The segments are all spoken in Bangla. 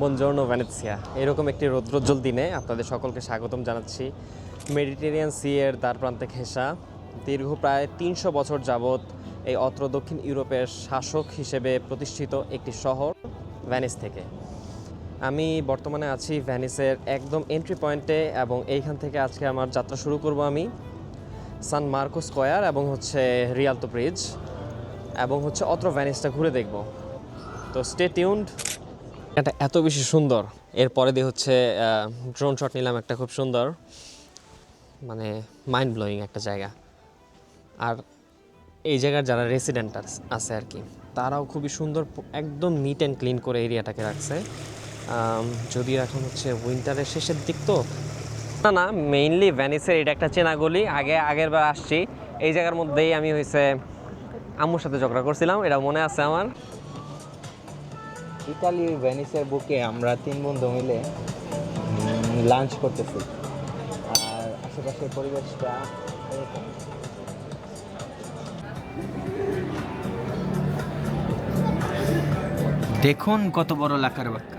বনজর্নো ভেনেৎসিয়া, এরকম একটি রৌদ্রোজ্জ্বল দিনে আপনাদের সকলকে স্বাগতম জানাচ্ছি। মেডিটেরিয়ান সি এর দ্বার প্রান্তে ঘেঁষা দীর্ঘ প্রায় ৩০০ বছর যাবৎ এই অত্র দক্ষিণ ইউরোপের শাসক হিসেবে প্রতিষ্ঠিত একটি শহর ভেনিস থেকে। আমি বর্তমানে আছি ভেনিসের একদম এন্ট্রি পয়েন্টে এবং এইখান থেকে আজকে আমার যাত্রা শুরু করব আমি সান মার্কো স্কোয়ার এবং রিয়ালতো ব্রিজ এবং অত্র ভেনিসটা ঘুরে দেখব। তো স্টে টিউনড। এটা এত বেশি সুন্দর, এরপরে দিয়ে ড্রোন শট নিলাম একটা, খুব সুন্দর, মানে মাইন্ড ব্লোয়িং একটা জায়গা। আর এই জায়গার যারা রেসিডেন্ট আছে আর কি, তারাও খুবই সুন্দর, একদম নিট অ্যান্ড ক্লিন করে এরিয়াটাকে রাখছে। যদিও এখন উইন্টারের শেষের দিক, তো না মেইনলি ভেনিসের এটা একটা চেনা গলি। আগের বার আসছি এই জায়গার মধ্যেই আমি আম্মুর সাথে ঝগড়া করছিলাম, এটা মনে আছে আমার। ইতালির ভেনিসের বুকে আমরা 3 বন্ধু মিলে লাঞ্চ করতেছি, আর আশেপাশের পরিবেশটা এরকম। দেখুন কত বড় লাকার বাক্কা।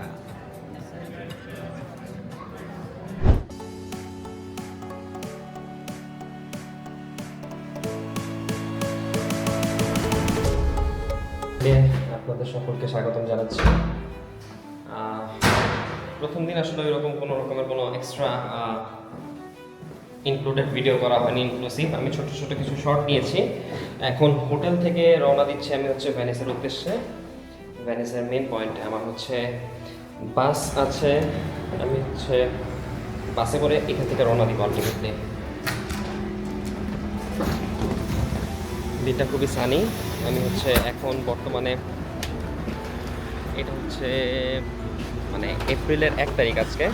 আপনাদের সকলকে স্বাগতম জানাচ্ছি। প্রথম দিন আসলে ওইরকম কোনো রকমের কোনো এক্সট্রা ইনক্লুডেড ভিডিও করা হয়নি, ইনক্লুসিভ। আমি ছোট ছোট কিছু শর্ট নিয়েছি। এখন হোটেল থেকে রওনা দিচ্ছি আমি ভেনিসের উদ্দেশ্যে। ভেনিসের মেন পয়েন্টে আমার বাস আছে, আমি বাসে করে এখান থেকে রওনা দিব আলটিমেটলি। দিনটা খুবই সানি। আমি এখন বর্তমানে এটা মানে এপ্রিলের 1 তারিখ। আজকে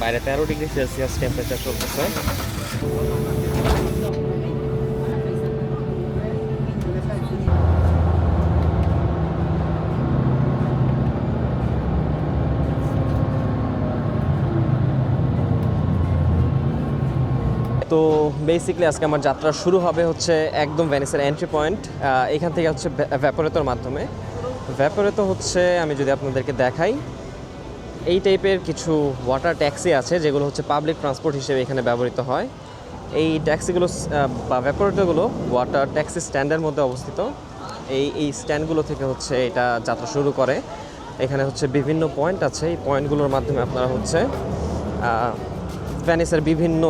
বাইরে 13 ডিগ্রি সেলসিয়াস টেম্পারেচার চলতেছে। তো বেসিক্যালি আজকে আমার যাত্রা শুরু হবে একদম ভেনিসের এন্ট্রি পয়েন্ট। এখান থেকে ভ্যাপোরেতোর মাধ্যমে। ভ্যাপোরেতো আমি যদি আপনাদেরকে দেখাই, এই টাইপের কিছু ওয়াটার ট্যাক্সি আছে যেগুলো পাবলিক ট্রান্সপোর্ট হিসেবে এখানে ব্যবহৃত হয়। এই ট্যাক্সিগুলো বা ভ্যাপোরেটোগুলো ওয়াটার ট্যাক্সি স্ট্যান্ডের মধ্যে অবস্থিত। এই স্ট্যান্ডগুলো থেকে এটা যাত্রা শুরু করে। এখানে বিভিন্ন পয়েন্ট আছে, এই পয়েন্টগুলোর মাধ্যমে আপনারা ভেনিসের বিভিন্ন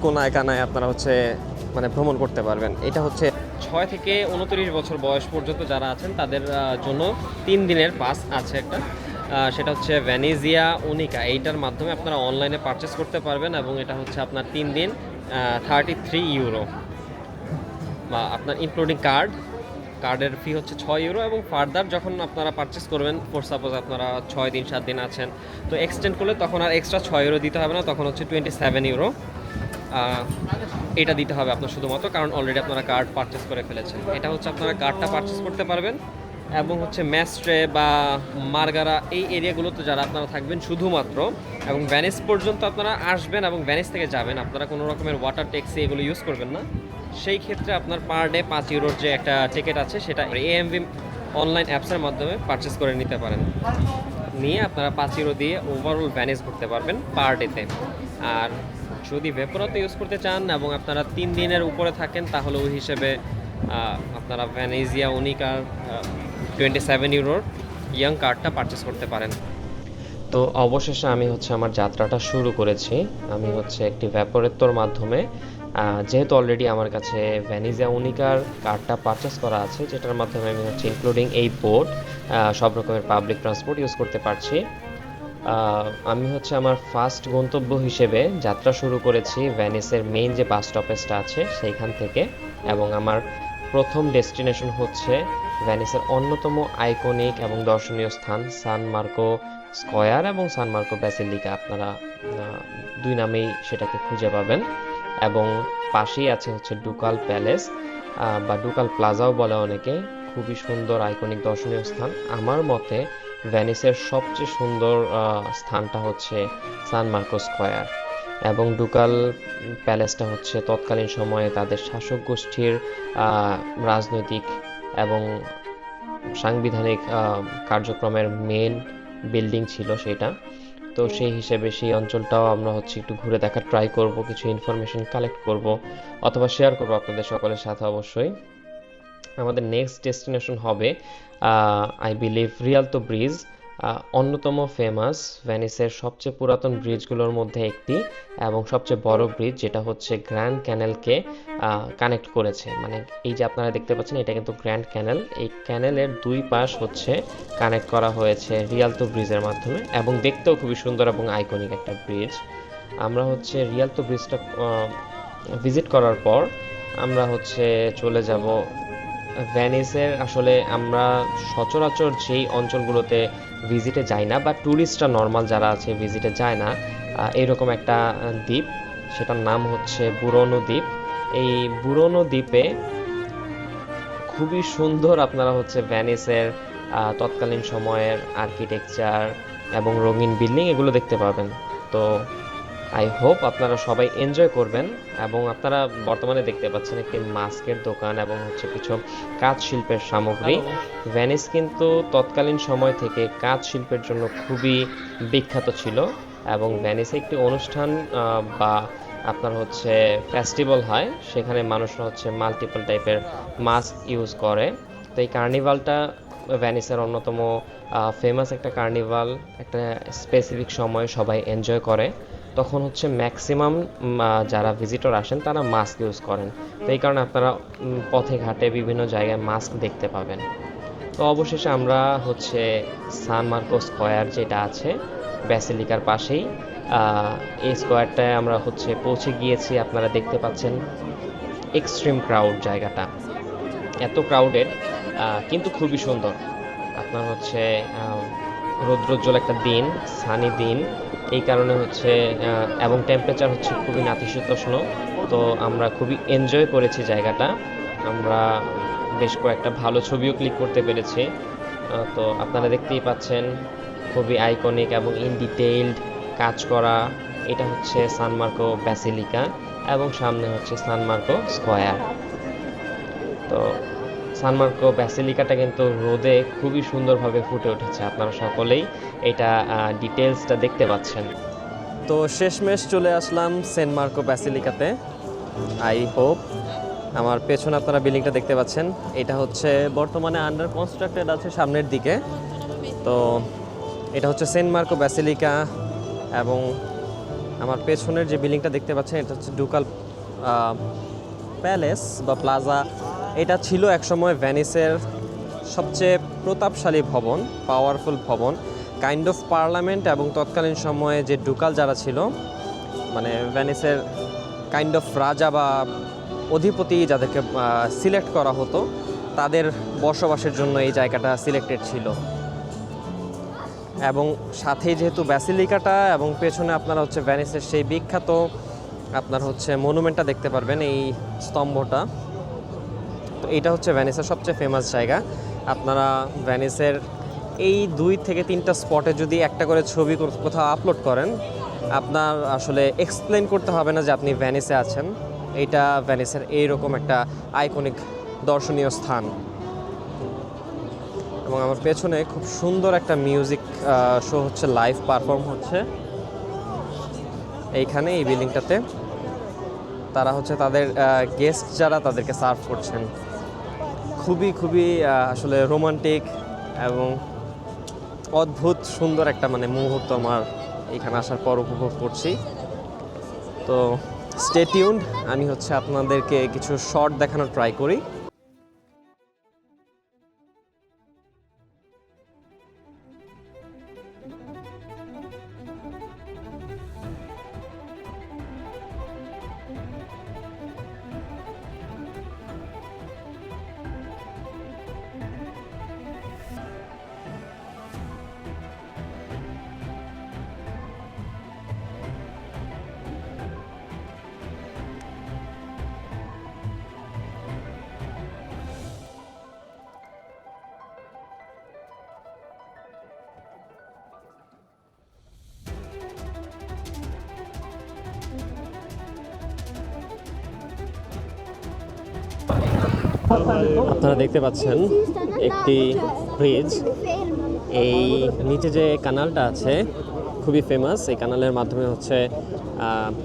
কোনায় কানায় আপনারা মানে ভ্রমণ করতে পারবেন। এটা 6 থেকে 29 বছর বয়স পর্যন্ত যারা আছেন তাদের জন্য 3 দিনের পাস আছে একটা, সেটা ভেনিজিয়া উনিকা। এইটার মাধ্যমে আপনারা অনলাইনে পারচেস করতে পারবেন এবং এটা আপনার 3 দিন 33 ইউরো, বা আপনার ইনক্লুডিং কার্ডের ফি 6 ইউরো। এবং ফার্দার যখন আপনারা পারচেস করবেন, ফর সাপোজ আপনারা 6 দিন 7 দিন আছেন, তো এক্সটেন্ড করলে তখন আর এক্সট্রা 6 ইউরো দিতে হবে না, তখন 27 ইউরো এটা দিতে হবে আপনার শুধুমাত্র, কারণ অলরেডি আপনারা কার্ড পারচেস করে ফেলেছেন। এটা আপনারা কার্ডটা পারচেস করতে পারবেন। এবং ম্যাস্ট্রে বা মার্গারা এই এরিয়াগুলোতে যারা আপনারা থাকবেন শুধুমাত্র, এবং ভেনিস পর্যন্ত আপনারা আসবেন এবং ভেনিস থেকে যাবেন, আপনারা কোনো রকমের ওয়াটার ট্যাক্সি এগুলো ইউজ করবেন না। সেই ক্ষেত্রে আপনার পার ডে 5 ইউরোর যে একটা টিকিট আছে, সেটা এএমভি অনলাইন অ্যাপসের মাধ্যমে পারচেস করে নিতে পারেন। নিয়ে আপনারা 5 ইউরো দিয়ে ওভারঅল ভেনিস ঘুরতে পারবেন পার ডেতে। আর যদি ভেপোরেতো ইউজ করতে চান এবং আপনারা 3 দিনের উপরে থাকেন, তাহলে ওই হিসেবে আপনারা ভেনিজিয়া উনিকার 27 ইউরোর ইয়াং কার্ডটা পারচেস করতে পারেন। তো অবশেষে আমি আমার যাত্রাটা শুরু করেছি। আমি একটি ভ্যাপোরেতোর মাধ্যমে, যেহেতু অলরেডি আমার কাছে ভেনিজিয়া উনিকার কার্ডটা পারচেস করা আছে, যেটার মাধ্যমে আমি ইনক্লুডিং এই বোট সব রকমের পাবলিক ট্রান্সপোর্ট ইউজ করতে পারছি। আমি আমার ফার্স্ট গন্তব্য হিসেবে যাত্রা শুরু করেছি ভেনিসের মেইন যে বাস স্টপেজটা আছে সেইখান থেকে, এবং আমার প্রথম ডেস্টিনেশন ভেনিসের অন্যতম আইকনিক এবং দর্শনীয় স্থান সান মার্কো স্কয়ার এবং সান মার্কো ব্যাসিলিকা। আপনারা 2 নামেই সেটাকে খুঁজে পাবেন। এবং পাশেই আছে ডুকাল প্যালেস বা ডুকাল প্লাজাও বলে অনেকে। খুবই সুন্দর আইকনিক দর্শনীয় স্থান। আমার মতে ভেনিসের সবচেয়ে সুন্দর স্থানটা সান মার্কো স্কয়ার, এবং ডুকাল প্যালেসটা তৎকালীন সময়ে তাদের শাসক গোষ্ঠীর রাজনৈতিক এবং সাংবিধানিক কার্যক্রমের মেন বিল্ডিং ছিল সেটা। তো সেই হিসেবে সেই অঞ্চলটাও আমরা হচ্ছে একটু ঘুরে দেখার ট্রাই করব, কিছু ইনফরমেশন কালেক্ট করব অথবা শেয়ার করব আপনাদের সকলের সাথে অবশ্যই। আমাদের নেক্সট ডেস্টিনেশন হবে আই বিলিভ রিয়ালতো ব্রিজ, অন্যতম ফেমাস ভেনিসের সবচেয়ে পুরাতন ব্রিজগুলোর মধ্যে একটি এবং সবচেয়ে বড় ব্রিজ, যেটা হচ্ছে গ্র্যান্ড ক্যানেলকে কানেক্ট করেছে। মানে এই যে আপনারা দেখতে পাচ্ছেন এটা কিন্তু গ্র্যান্ড ক্যানেল, এই ক্যানেলের দুই পাশ হচ্ছে কানেক্ট করা হয়েছে রিয়ালতো ব্রিজের মাধ্যমে এবং দেখতেও খুবই সুন্দর এবং আইকনিক একটা ব্রিজ। আমরা হচ্ছে রিয়ালতো ব্রিজটা ভিজিট করার পর আমরা হচ্ছে চলে যাব ভেনিসের। আসলে আমরা সচরাচর যেই অঞ্চলগুলোতে ভিজিটে যাই না বা ট্যুরিস্টরা নর্মাল যারা আছে ভিজিটে যায় না, এরকম একটা দ্বীপ, সেটার নাম হচ্ছে বুরনো দ্বীপ। এই বুরনো দ্বীপে খুবই সুন্দর আপনারা হচ্ছে ভেনিসের তৎকালীন সময়ের আর্কিটেকচার এবং রঙিন বিল্ডিং এগুলো দেখতে পাবেন। তো আই হোপ আপনারা সবাই এনজয় করবেন। এবং আপনারা বর্তমানে দেখতে পাচ্ছেন একটি মাস্কের দোকান এবং হচ্ছে কিছু কাঁচ শিল্পের সামগ্রী। ভেনিস কিন্তু তৎকালীন সময় থেকে কাঁচ শিল্পের জন্য খুবই বিখ্যাত ছিল এবং ভেনিসে একটি অনুষ্ঠান বা আপনার হচ্ছে ফেস্টিভ্যাল হয়, সেখানে মানুষরা হচ্ছে মাল্টিপল টাইপের মাস্ক ইউজ করে। তো এই কার্নিভালটা ভেনিসের অন্যতম ফেমাস একটা কার্নিভাল, একটা স্পেসিফিক সময় সবাই এনজয় করে। তখন হচ্ছে ম্যাক্সিমাম যারা ভিজিটর আসেন তারা মাস্ক ইউজ করেন। তো এই কারণে আপনারা পথে ঘাটে বিভিন্ন জায়গায় মাস্ক দেখতে পাবেন। তো অবশেষে আমরা হচ্ছে সান মার্কো স্কোয়ার যেটা আছে ব্যাসিলিকার পাশেই, এই স্কোয়ারটায় আমরা হচ্ছে পৌঁছে গিয়েছি। আপনারা দেখতে পাচ্ছেন এক্সট্রিম ক্রাউড, জায়গাটা এত ক্রাউডেড কিন্তু খুবই সুন্দর। আপনার হচ্ছে রৌদ্রোজ্জ্বল একটা দিন, সানি দিন, এই কারণে হচ্ছে এবং টেম্পারেচার হচ্ছে খুবই নাতিশীতোষ্ণ। তো আমরা খুবই এনজয় করেছি জায়গাটা। আমরা বেশ কয়েকটা ভালো ছবিও ক্লিক করতে পেরেছি। তো আপনারা দেখতেই পাচ্ছেন খুবই আইকনিক এবং ইন ডিটেইলড কাজ করা। এটা হচ্ছে সান মার্কো ব্যাসিলিকা এবং সামনে হচ্ছে সান মার্কো স্কোয়ার। তো সান মার্কো ব্যাসিলিকাটা কিন্তু রোদে খুবই সুন্দরভাবে ফুটে উঠেছে, আপনারা সকলেই এটা ডিটেলসটা দেখতে পাচ্ছেন। তো শেষমেশ চলে আসলাম সেন্ট মার্কো ব্যাসিলিকাতে। আই হোপ আমার পেছনে আপনারা বিল্ডিংটা দেখতে পাচ্ছেন, এটা হচ্ছে বর্তমানে আন্ডার কনস্ট্রাক্টেড আছে সামনের দিকে। তো এটা হচ্ছে সেন্ট মার্কো ব্যাসিলিকা এবং আমার পেছনের যে বিল্ডিংটা দেখতে পাচ্ছেন এটা হচ্ছে ডুকাল প্যালেস বা প্লাজা। এটা ছিল একসময় ভেনিসের সবচেয়ে প্রতাপশালী ভবন, পাওয়ারফুল ভবন, কাইন্ড অফ পার্লামেন্ট। এবং তৎকালীন সময়ে যে ডুকাল যারা ছিল, মানে ভেনিসের কাইন্ড অফ রাজা বা অধিপতি যাদেরকে সিলেক্ট করা হতো, তাদের বসবাসের জন্য এই জায়গাটা সিলেক্টেড ছিল। এবং সাথেই যেহেতু ব্যাসিলিকাটা এবং পেছনে আপনারা হচ্ছে ভেনিসের সেই বিখ্যাত আপনার হচ্ছে মনুমেন্টটা দেখতে পারবেন, এই স্তম্ভটা। তো এটা হচ্ছে ভেনিসের সবচেয়ে ফেমাস জায়গা। আপনারা ভেনিসের এই 2 থেকে 3টা স্পটে যদি একটা করে ছবি কোথাও আপলোড করেন, আপনার আসলে এক্সপ্লেন করতে হবে না যে আপনি ভেনিসে আছেন। এইটা ভেনিসের এইরকম একটা আইকনিক দর্শনীয় স্থান। এবং আমার পেছনে খুব সুন্দর একটা মিউজিক শো হচ্ছে, লাইভ পারফর্ম হচ্ছে এইখানে, এই বিল্ডিংটাতে। তারা হচ্ছে তাদের গেস্ট যারা তাদেরকে সার্ভ করছেন। খুবই খুবই আসলে রোমান্টিক এবং অদ্ভুত সুন্দর একটা মানে মুহূর্ত আমার এখানে আসার পর উপভোগ করছি। তো স্টে টিউনড, আমি হচ্ছে আপনাদেরকে কিছু শর্ট দেখানোর ট্রাই করি। আপনারা দেখতে পাচ্ছেন একটি ব্রিজ, এই নিচে যে কানালটা আছে খুবই ফেমাস। এই কানালের মাধ্যমে হচ্ছে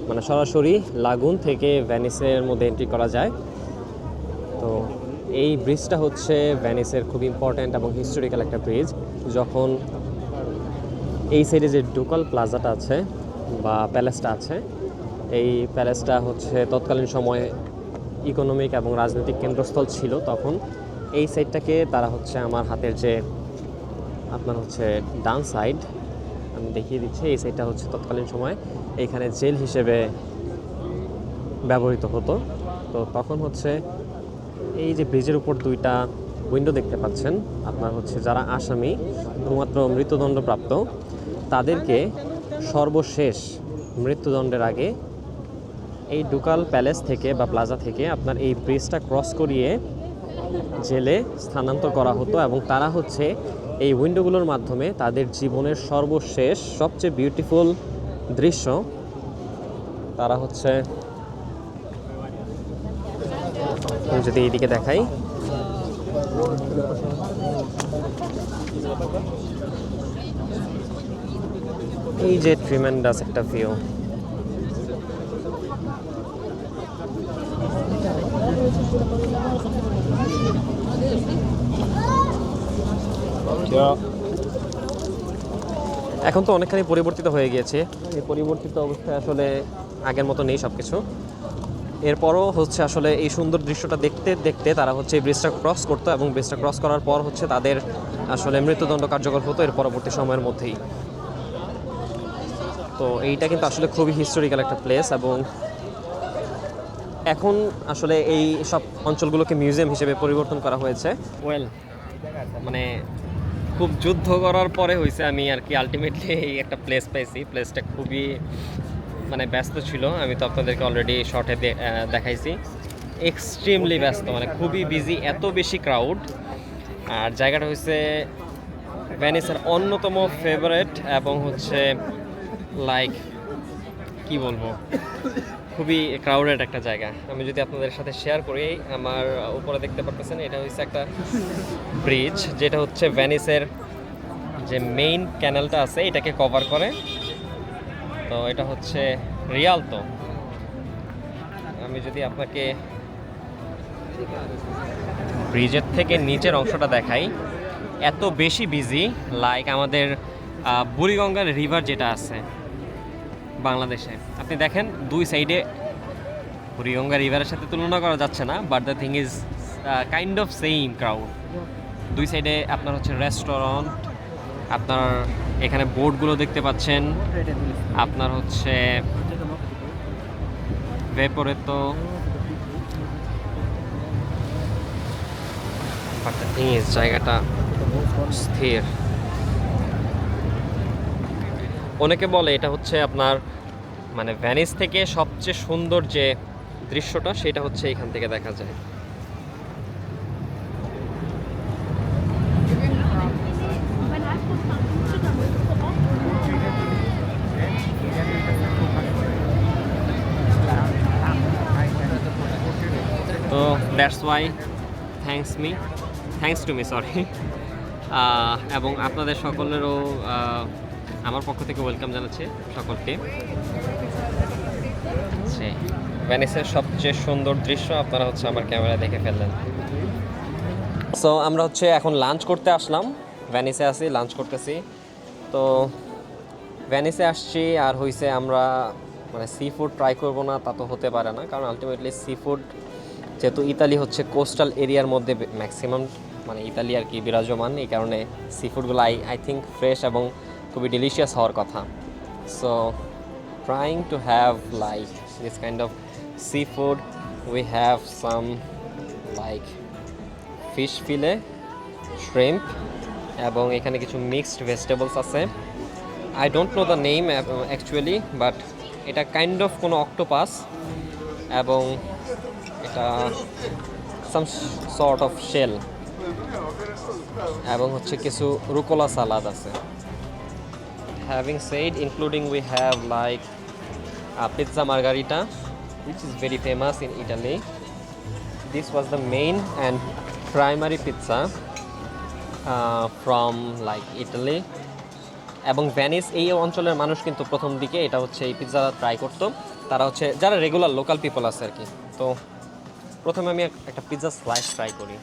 মানে সরাসরি লাগুন থেকে ভেনিসের মধ্যে এন্ট্রি করা যায়। তো এই ব্রিজটা হচ্ছে ভেনিসের খুব ইম্পর্ট্যান্ট এবং হিস্টোরিক্যাল একটা ব্রিজ। যখন এই সাইডে যে ডুকাল প্লাজাটা আছে বা প্যালেসটা আছে, এই প্যালেসটা হচ্ছে তৎকালীন সময়ে ইকোনমিক এবং রাজনৈতিক কেন্দ্রস্থল ছিল, তখন এই সাইডটাকে তারা হচ্ছে আমার হাতের যে আপনার হচ্ছে ডান সাইড আমি দেখিয়ে দিচ্ছি, এই সাইডটা হচ্ছে তৎকালীন সময় এইখানে জেল হিসেবে ব্যবহৃত হতো। তো তখন হচ্ছে এই যে ব্রিজের উপর দুইটা উইন্ডো দেখতে পাচ্ছেন, আপনার হচ্ছে যারা আসামি শুধুমাত্র মৃত্যুদণ্ডপ্রাপ্ত তাদেরকে সর্বশেষ মৃত্যুদণ্ডের আগে এই ডুকাল প্যালেস থেকে বা প্লাজা থেকে আপনার এই ব্রিজটা ক্রস করিয়ে জেলে স্থানান্তর করা হতো, এবং তারা হচ্ছে এই উইন্ডোগুলোর মাধ্যমে তাদের জীবনের সর্বশেষ সবচেয়ে বিউটিফুল দৃশ্য তারা হচ্ছে, যদি এইদিকে দেখাই, এই যে ট্রিমেন্ডাস একটা ভিউ। এখন তো অনেকখানি পরিবর্তিত হয়ে গিয়েছে। এই পরিবর্তিত অবস্থায় আসলে আগের মতো নেই সব কিছু। এরপরও হচ্ছে আসলে এই সুন্দর দৃশ্যটা দেখতে দেখতে তারা হচ্ছে এই ব্রিজটা ক্রস করতো, এবং ব্রিজটা ক্রস করার পর হচ্ছে তাদের আসলে মৃত্যুদণ্ড কার্যকর হতো এর পরবর্তী সময়ের মধ্যেই। তো এইটা কিন্তু আসলে খুবই হিস্টোরিক্যাল একটা প্লেস, এবং এখন আসলে এই সব অঞ্চলগুলোকে মিউজিয়াম হিসেবে পরিবর্তন করা হয়েছে। ওয়েল, মানে খুব যুদ্ধ করার পরে হয়েছে আমি আর কি আলটিমেটলি এই একটা প্লেস পাইছি। প্লেসটা খুবই মানে ব্যস্ত ছিল, আমি তো আপনাদেরকে অলরেডি শর্টে দেখাইছি। এক্সট্রিমলি ব্যস্ত, মানে খুবই বিজি, এত বেশি ক্রাউড। আর জায়গাটা হচ্ছে ভেনিসের অন্যতম ফেভারেট, এবং হচ্ছে লাইক কি বলবো, খুবই ক্রাউডেড একটা জায়গা। আমি যদি আপনাদের সাথে শেয়ার করি, আমার উপরে দেখতে পারতেছেন এটা হচ্ছে একটা ব্রিজ, যেটা হচ্ছে ভেনিসের যে মেইন ক্যানেলটা আছে এটাকে কভার করে। তো এটা হচ্ছে রিয়ালতো। আমি যদি আপনাকে ব্রিজের থেকে নিচের অংশটা দেখাই, এত বেশি বিজি, লাইক আমাদের বুড়িগঙ্গার রিভার যেটা আছে বাংলাদেশে, আপনি দেখেন দুই সাইডে, বুড়িগঙ্গা রিভারের সাথে তুলনা করা যাচ্ছে না, but the thing is kind of same crowd. দুই সাইডে আপনার হচ্ছে রেস্টুরেন্ট, আপনার এখানে বোর্ডগুলো দেখতে পাচ্ছেন, আপনার হচ্ছে ভেপোরেতো, বাট দ্য থিং ইজ জায়গাটা স্থির। অনেকে বলে এটা হচ্ছে আপনার মানে ভেনিস থেকে সবচেয়ে সুন্দর যে দৃশ্যটা সেটা হচ্ছে এখান থেকে দেখা যায়। তো that's why thanks to me sorry, এবং আপনাদের সকলেরও আমার পক্ষ থেকে ওয়েলকাম জানাচ্ছি সকলকে। ভেনিসের সবচেয়ে সুন্দর দৃশ্য আপনারা হচ্ছে আমার ক্যামেরায় দেখে ফেললেন। সো আমরা হচ্ছে এখন লাঞ্চ করতে আসলাম, ভেনিসে আসি, লাঞ্চ করতেছি। তো ভেনিসে আসছি আর হইছে আমরা মানে সি ফুড ট্রাই করবো না তা তো হতে পারে না, কারণ আলটিমেটলি সি ফুড যেহেতু ইতালি হচ্ছে কোস্টাল এরিয়ার মধ্যে ম্যাক্সিমাম মানে ইতালি আর কি বিরাজমান, এই কারণে সি ফুডগুলো আই থিঙ্ক ফ্রেশ এবং খুবই ডিলিশিয়াস হওয়ার কথা। So trying to have like this kind of sea food, we have some like fish fillet, shrimp, এবং এখানে কিছু মিক্সড ভেজিটেবলস আছে। I don't know the name actually, but এটা কাইন্ড অফ কোনো অক্টোপাস, এবং এটা সাম সর্ট অফ শেল, এবং হচ্ছে কিছু রুকোলা সালাদ আছে। Having said, including we have like pizza margherita, which is very famous in Italy. This was the main and primary pizza. From like Italy এবং ভ্যানিস, এই অঞ্চলের মানুষ কিন্তু প্রথম দিকে এটা হচ্ছে এই পিৎজা ট্রাই করতো। তারা হচ্ছে যারা রেগুলার লোকাল পিপল আছে আর কি। তো প্রথমে আমি একটা পিৎজা স্লাইস ট্রাই করি।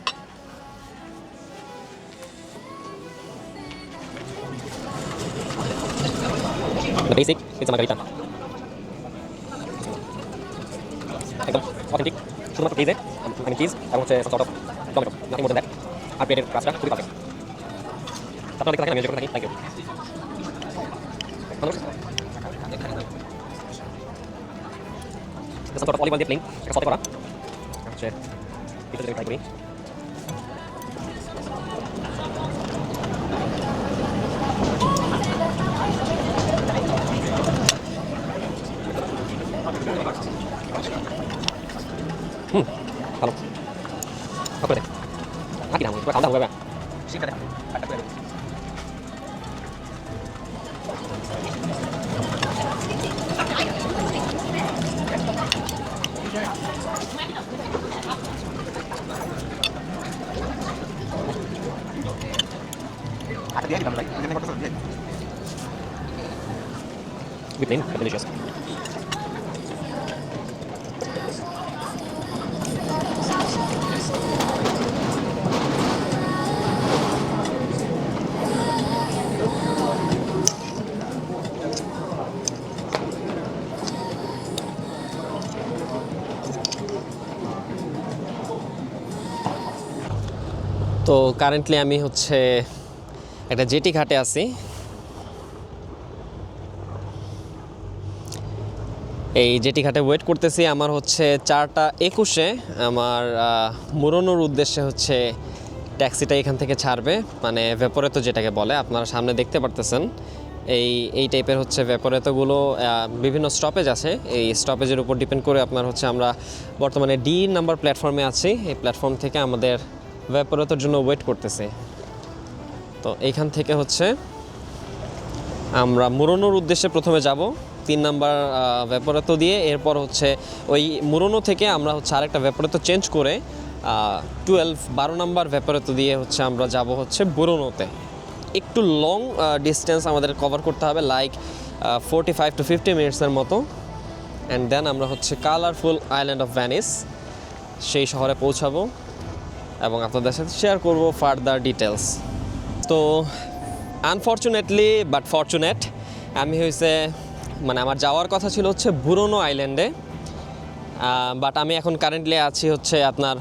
বেসিক পিৎজা মার্গারিটা একদম অথেন্টিক, শুধুমাত্র চিজে মানে চিজ এবং হচ্ছে sort of tomato, nothing more than that. আর ব্রেডের ক্রাস্টটা খুবই পারফেক্ট। আপনারা দেখতে থাকেন, আমি এনজয় করতে থাকি। Thank you. Sort of olive oil দিয়ে প্লেন একটা সতে করা হচ্ছে পিৎজা ট্রাই করি। ভালো করে আকি নাম পুরো খাওয়া হবে। শিকারে কাটা করে আটা দিয়ে দিলাম, লাইক এখানে কত দিয়ে বিপ্লেন ডেলিশিয়াস। তো কারেন্টলি আমি হচ্ছে একটা জেটি ঘাটে আছি। এই জেটি ঘাটে ওয়েট করতেছি। আমার হচ্ছে 4:21-এ আমার মুরনোর উদ্দেশ্যে হচ্ছে ট্যাক্সিটা এখান থেকে ছাড়বে, মানে ভেপোরেতো যেটাকে বলে। আপনারা সামনে দেখতে পারতেছেন এই টাইপের হচ্ছে ভেপোরেতোগুলো। বিভিন্ন স্টপেজ আছে, এই স্টপেজের উপর ডিপেন্ড করে আপনার হচ্ছে আমরা বর্তমানে ডি নাম্বার প্ল্যাটফর্মে আছি। এই প্ল্যাটফর্ম থেকে আমাদের ভেপোরেতোর জন্য ওয়েট করতেছি। তো এইখান থেকে হচ্ছে আমরা মুরনোর উদ্দেশ্যে প্রথমে যাব 3 নাম্বার ভেপোরেতো দিয়ে। এরপর হচ্ছে ওই মুরনো থেকে আমরা হচ্ছে আরেকটা ভেপোরেতো চেঞ্জ করে 12 নাম্বার ভেপোরেতো দিয়ে হচ্ছে আমরা যাব হচ্ছে বুরনোতে। একটু লং ডিস্টেন্স আমাদের কভার করতে হবে, লাইক 45 to 50 মিনিটসের মতো। অ্যান্ড দেন আমরা হচ্ছে কালারফুল আইল্যান্ড অফ ভ্যানিস সেই শহরে পৌঁছাবো এবং আপনাদের সাথে শেয়ার করব ফার্দার ডিটেলস। তো আনফর্চুনেটলি বাট ফর্চুনেট, আমি হয়েছে মানে আমার যাওয়ার কথা ছিল হচ্ছে বুরনো আইল্যান্ডে, বাট আমি এখন কারেন্টলি আছি হচ্ছে আপনার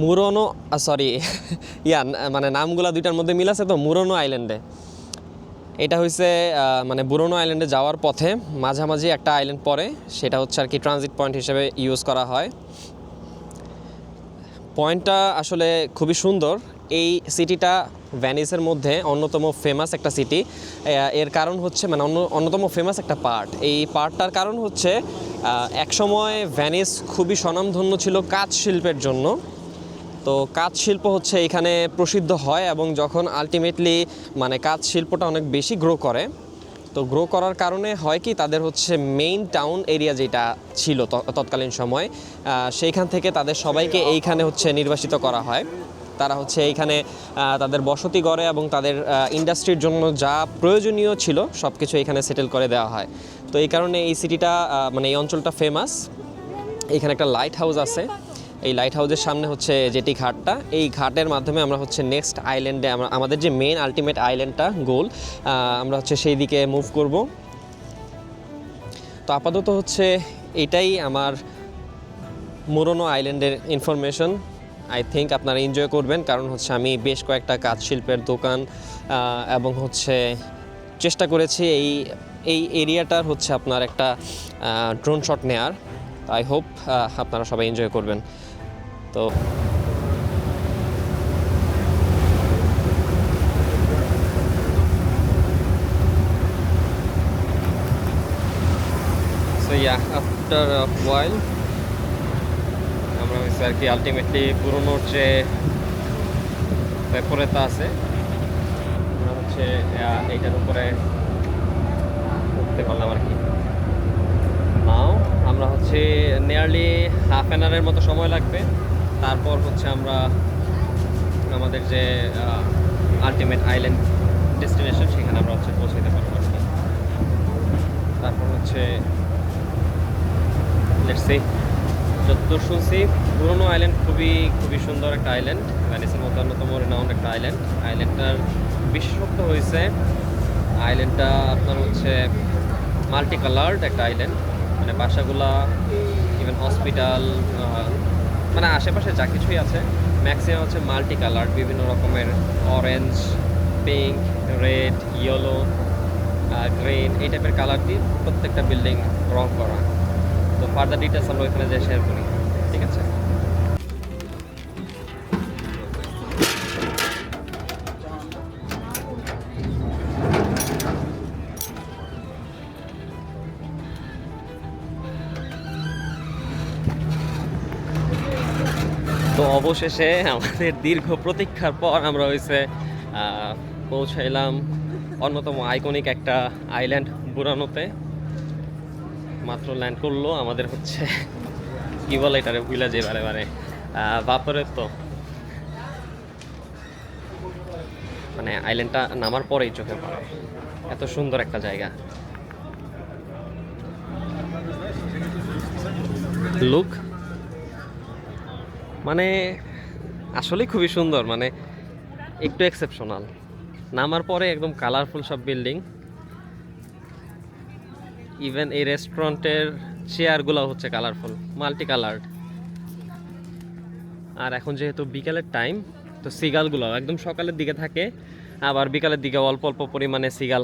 মুরনো, সরি মানে নামগুলা দুইটার মধ্যে মিল আছে, তো মুরনো আইল্যান্ডে। এটা হয়েছে মানে বুরনো আইল্যান্ডে যাওয়ার পথে মাঝামাঝি একটা আইল্যান্ড পড়ে, সেটা হচ্ছে আর কি ট্রানজিট পয়েন্ট হিসেবে ইউজ করা হয়। পয়েন্টটা আসলে খুবই সুন্দর। এই সিটিটা ভ্যানিসের মধ্যে অন্যতম ফেমাস একটা সিটি। এর কারণ হচ্ছে মানে অন্যতম ফেমাস একটা পার্ট। এই পার্টটার কারণ হচ্ছে একসময় ভ্যানিস খুবই স্বনামধন্য ছিল কাঁচ শিল্পের জন্য। তো কাঁচ শিল্প হচ্ছে এখানে প্রসিদ্ধ হয় এবং যখন আলটিমেটলি মানে কাঁচ শিল্পটা অনেক বেশি গ্রো করে, তো গ্রো করার কারণে হয় কি তাদের হচ্ছে মেইন টাউন এরিয়া যেটা ছিল তৎকালীন সময়, সেইখান থেকে তাদের সবাইকে এইখানে হচ্ছে নির্বাসিত করা হয়। তারা হচ্ছে এইখানে তাদের বসতি গড়ে এবং তাদের ইন্ডাস্ট্রির জন্য যা প্রয়োজনীয় ছিল সব কিছু এখানে সেটেল করে দেওয়া হয়। তো এই কারণে এই সিটিটা মানে এই অঞ্চলটা ফেমাস। এইখানে একটা লাইট হাউস আছে, এই লাইট হাউসের সামনে হচ্ছে যেটি ঘাটটা, এই ঘাটের মাধ্যমে আমরা হচ্ছে নেক্সট আইল্যান্ডে আমাদের যে মেন আলটিমেট আইল্যান্ডটা গোল, আমরা হচ্ছে সেই দিকে মুভ করব। তো আপাতত হচ্ছে এটাই আমার মুরনো আইল্যান্ডের ইনফরমেশন। আই থিঙ্ক আপনারা এনজয় করবেন, কারণ হচ্ছে আমি বেশ কয়েকটা কাঁচ শিল্পের দোকান এবং হচ্ছে চেষ্টা করেছি এই এরিয়াটার হচ্ছে আপনার একটা ড্রোন শট নেয়ার। আই হোপ আপনারা সবাই এনজয় করবেন। তো আফটার ওয়াইল আমরা হচ্ছে আর কি আলটিমেটলি পুরোনোর যে ভেপোরেতো আছে আমরা হচ্ছে এইটার উপরে উঠতে পারলাম আর কি। নাও আমরা হচ্ছে নিয়ারলি হাফ অ্যান আওয়ারের মতো সময় লাগবে। তারপর হচ্ছে আমরা আমাদের যে আলটিমেট আইল্যান্ড ডেস্টিনেশন, সেখানে আমরা হচ্ছে পৌঁছাতে পারবো আর কি। তারপর হচ্ছে লেটস সি, যতদূর শুনছি পুরোনো আইল্যান্ড খুবই খুবই সুন্দর একটা আইল্যান্ড, ভ্যানিসের মতো অন্যতম রিনাউন্ড একটা আইল্যান্ড। আইল্যান্ডটার বিশেষত্ব হয়েছে আইল্যান্ডটা আপনার হচ্ছে মাল্টি কালার্ড একটা আইল্যান্ড, মানে বাসাগুলা, ইভেন হসপিটাল, মানে আশেপাশে যা কিছুই আছে ম্যাক্সিমাম হচ্ছে মাল্টি কালার্ড, বিভিন্ন রকমের orange, pink, red, yellow, green, এই টাইপের কালার দিয়ে প্রত্যেকটা বিল্ডিং রং করা। তো ফার্দার ডিটেলস আমরা ওইখানে যাই শেয়ার করি, ঠিক আছে? তো অবশেষে আমাদের দীর্ঘ প্রতীক্ষার পর আমরা হয়েছে পৌঁছাইলাম অন্যতম আইকনিক একটা আইল্যান্ড বুরানোতে। মাত্র ল্যান্ড করলো, আমাদের হচ্ছে কি বলে এটারে ভুলে যে বারে বারে বাপরে। তো মানে আইল্যান্ডটা নামার পরেই চোখে পড়ে, এত সুন্দর একটা জায়গা। লুক মানে আসলে খুবই সুন্দর, মানে একটু এক্সেপশনাল। নামার পরে একদম কালারফুল সব বিল্ডিং, ইভেন এই রেস্টুরেন্টের চেয়ারগুলো হচ্ছে কালারফুল, মাল্টি কালার্ড। আর এখন যেহেতু বিকালের টাইম, তো সিগালগুলো একদম সকালের দিকে থাকে, আবার বিকালের দিকে অল্প অল্প পরিমাণে সিগাল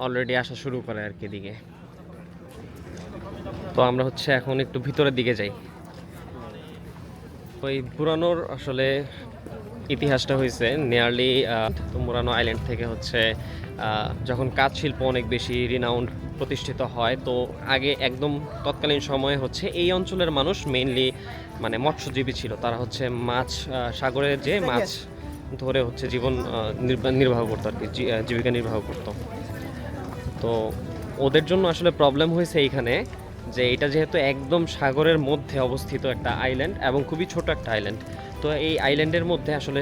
অলরেডি আসা শুরু করে আর কি দিকে। তো আমরা হচ্ছে এখন একটু ভিতরের দিকে যাই। ওই পুরানোর আসলে ইতিহাসটা হয়েছে নিয়ারলি, তো মুরানো আইল্যান্ড থেকে হচ্ছে যখন কাঠ শিল্প অনেক বেশি রিনাউন্ড প্রতিষ্ঠিত হয়, তো আগে একদম তৎকালীন সময়ে হচ্ছে এই অঞ্চলের মানুষ মেইনলি মানে মৎস্যজীবী ছিল। তারা হচ্ছে মাছ, সাগরে যে মাছ ধরে হচ্ছে জীবন নির্বাহ করতো আর কি, জীবিকা নির্বাহ করতো। তো ওদের জন্য আসলে প্রবলেম হয়েছে এইখানে যে এটা যেহেতু একদম সাগরের মধ্যে অবস্থিত একটা আইল্যান্ড এবং খুবই ছোট একটা আইল্যান্ড, তো এই আইল্যান্ডের মধ্যে আসলে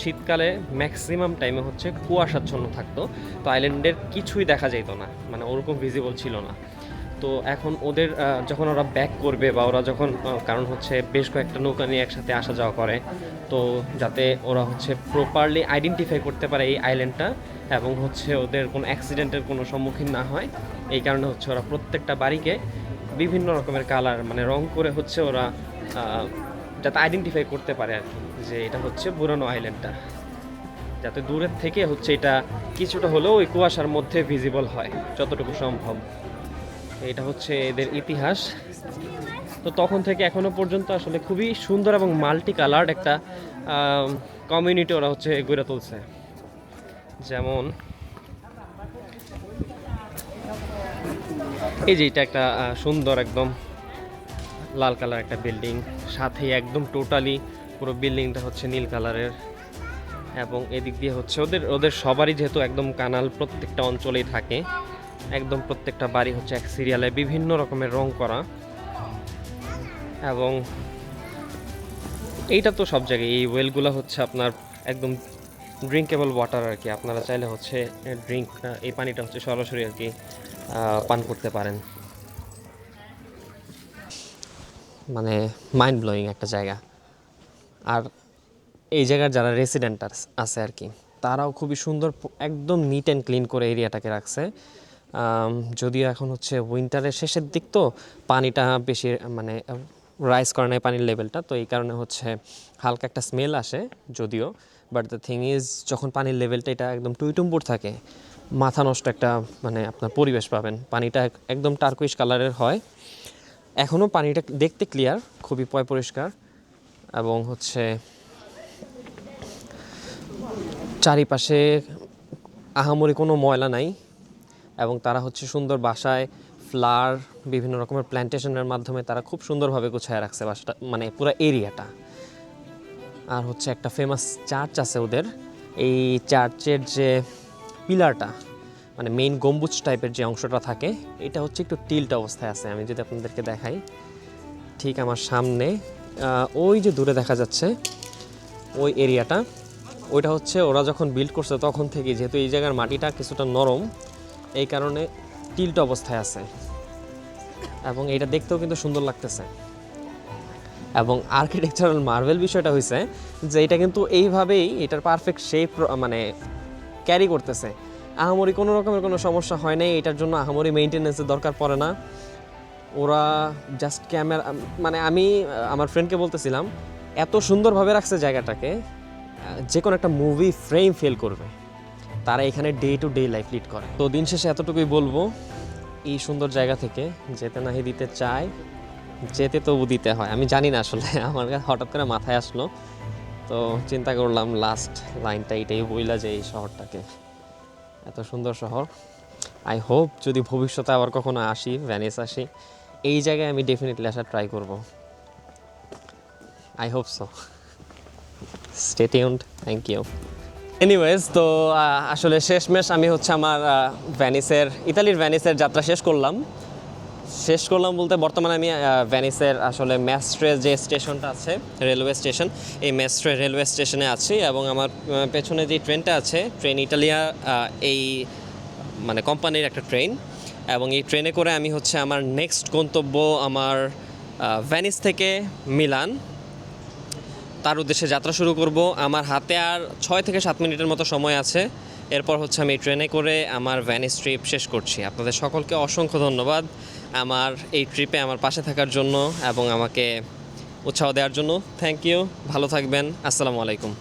শীতকালে ম্যাক্সিমাম টাইমে হচ্ছে কুয়াশাচ্ছন্ন থাকতো। তো আইল্যান্ডের কিছুই দেখা যেত না, মানে ওরকম ভিজিবল ছিল না। তো এখন ওদের যখন ওরা ব্যাক করবে বা ওরা যখন কারণ হচ্ছে বেশ কয়েকটা নৌকা নিয়ে একসাথে আসা যাওয়া করে, তো যাতে ওরা হচ্ছে প্রপারলি আইডেন্টিফাই করতে পারে এই আইল্যান্ডটা এবং হচ্ছে ওদের কোনো অ্যাক্সিডেন্টের কোনো সম্মুখীন না হয়, এই কারণে হচ্ছে ওরা প্রত্যেকটা বাড়িকে বিভিন্ন রকমের কালার মানে রং করে হচ্ছে ওরা যাতে আইডেন্টিফাই করতে পারে আর কি, যে এটা হচ্ছে পুরানো আইল্যান্ডটা, যাতে দূরের থেকে হচ্ছে এটা কিছুটা হলেও ওই কুয়াশার মধ্যে ভিজিবল হয় যতটুকু সম্ভব। এটা হচ্ছে এদের ইতিহাস। তো তখন থেকে এখনো পর্যন্ত আসলে খুবই সুন্দর এবং মাল্টি কালার্ড একটা কমিউনিটি ওরা হচ্ছে গড়ে তুলছে। যেমন এই যে এটা একটা সুন্দর একদম লাল কালার একটা বিল্ডিং, সাথে একদম টোটালি পুরো বিল্ডিংটা হচ্ছে নীল কালারের, এবং এদিক দিয়ে হচ্ছে ওদের ওদের সবারই যেহেতু একদম কানাল প্রত্যেকটা অঞ্চলেই থাকে, একদম প্রত্যেকটা বাড়ি হচ্ছে এক সিরিয়ালে বিভিন্ন রকমের রং করা। এবং এইটা তো সব জায়গায়, এই ওয়েলগুলো হচ্ছে আপনার একদম ড্রিঙ্কেবল ওয়াটার আর কি, আপনারা চাইলে হচ্ছে এই পানিটা হচ্ছে সরাসরি আর কি পান করতে পারেন। মানে মাইন্ড ব্লোয়িং একটা জায়গা। আর এই জায়গার যারা রেসিডেন্ট আছে আর কি, তারাও খুবই সুন্দর একদম নিট অ্যান্ড ক্লিন করে এরিয়াটাকে রাখছে। যদিও এখন হচ্ছে উইন্টারের শেষের দিক, তো পানিটা বেশি মানে রাইজ করে নেয় পানির লেভেলটা, তো এই কারণে হচ্ছে হালকা একটা স্মেল আসে যদিও, বাট দ্য থিং ইজ যখন পানির লেভেলটা এটা একদম টুইটুম্বুর থাকে, মাথা নষ্ট একটা মানে আপনার পরিবেশ পাবেন। পানিটা একদম টার্কুইশ কালারের হয়, এখনও পানিটা দেখতে ক্লিয়ার, খুবই পরিষ্কার, এবং হচ্ছে চারিপাশে আহামরি কোনো ময়লা নাই, এবং তারা হচ্ছে সুন্দর বাসায় ফ্লাওয়ার বিভিন্ন রকমের প্ল্যান্টেশনের মাধ্যমে তারা খুব সুন্দরভাবে গুছায় রাখছে বাসাটা, মানে পুরো এরিয়াটা। আর হচ্ছে একটা ফেমাস চার্চ আছে ওদের, এই চার্চের যে পিলারটা মানে মেইন গম্বুজ টাইপের যে অংশটা থাকে, এটা হচ্ছে একটু টিল্ট অবস্থায় আছে। আমি যদি আপনাদেরকে দেখাই, ঠিক আমার সামনে ওই যে দূরে দেখা যাচ্ছে ওই এরিয়াটা, ওইটা হচ্ছে ওরা যখন বিল্ড করছে তখন থেকে, যেহেতু এই জায়গার মাটিটা কিছুটা নরম, এই কারণে টিল্ট অবস্থায় আছে এবং এটা দেখতেও কিন্তু সুন্দর লাগতেছে। এবং আর্কিটেকচারাল মার্ভেল বিষয়টা হয়েছে যে এটা কিন্তু এইভাবেই এটার পারফেক্ট শেপ মানে ক্যারি করতেছে। আহামরি কোনো রকমের কোনো সমস্যা হয় নাই, এটার জন্য আহামরি মেইনটেনেন্সের দরকার পড়ে না। ওরা জাস্ট ক্যামেরা, মানে আমি আমার ফ্রেন্ডকে বলতেছিলাম এত সুন্দরভাবে রাখছে জায়গাটাকে, যে কোনো একটা মুভি ফ্রেম ফেল করবে। তারা এখানে day to day life lead করে। তো দিন শেষে এতটুকুই বলবো, এই সুন্দর জায়গা থেকে যেতে নাহি দিতে চায়, যেতে তবু দিতে হয়। আমি জানি না আসলে, আমার হঠাৎ করে মাথায় আসলো, তো চিন্তা করলাম লাস্ট লাইনটা এটাই বইলা যে এই শহরটাকে, এত সুন্দর শহর। আই হোপ যদি ভবিষ্যতে আবার কখনো আসি, ভ্যানিস আসি, এই জায়গায় আমি ডেফিনেটলি আসা ট্রাই করব। I hope so. Stay tuned, thank you. Anyways, তো আসলে শেষমেশ আমি হচ্ছে আমার ইতালির ভ্যানিসের যাত্রা শেষ করলাম বলতে বর্তমানে আমি ভ্যানিসের আসলে ম্যাস্ট্রে যে স্টেশনটা আছে, রেলওয়ে স্টেশন, এই ম্যাস্ট্রে রেলওয়ে স্টেশনে আছি এবং আমার পেছনে যে ট্রেনটা আছে, ট্রেন ইটালিয়া, এই মানে কোম্পানির একটা ট্রেন, এবং এই ট্রেনে করে আমি হচ্ছে আমার নেক্সট গন্তব্য আমার ভ্যানিস থেকে মিলান, তার উদ্দেশ্যে যাত্রা শুরু করব। আমার হাতে আর 6 থেকে 7 মিনিটের মতো সময় আছে, এরপর হচ্ছে আমি ট্রেনে করে আমার ভ্যানিস ট্রিপ শেষ করছি। আপনাদের সকলকে অসংখ্য ধন্যবাদ আমার এই ট্রিপে আমার পাশে থাকার জন্য এবং আমাকে উৎসাহ দেওয়ার জন্য। থ্যাংক ইউ, ভালো থাকবেন, আসসালামু আলাইকুম।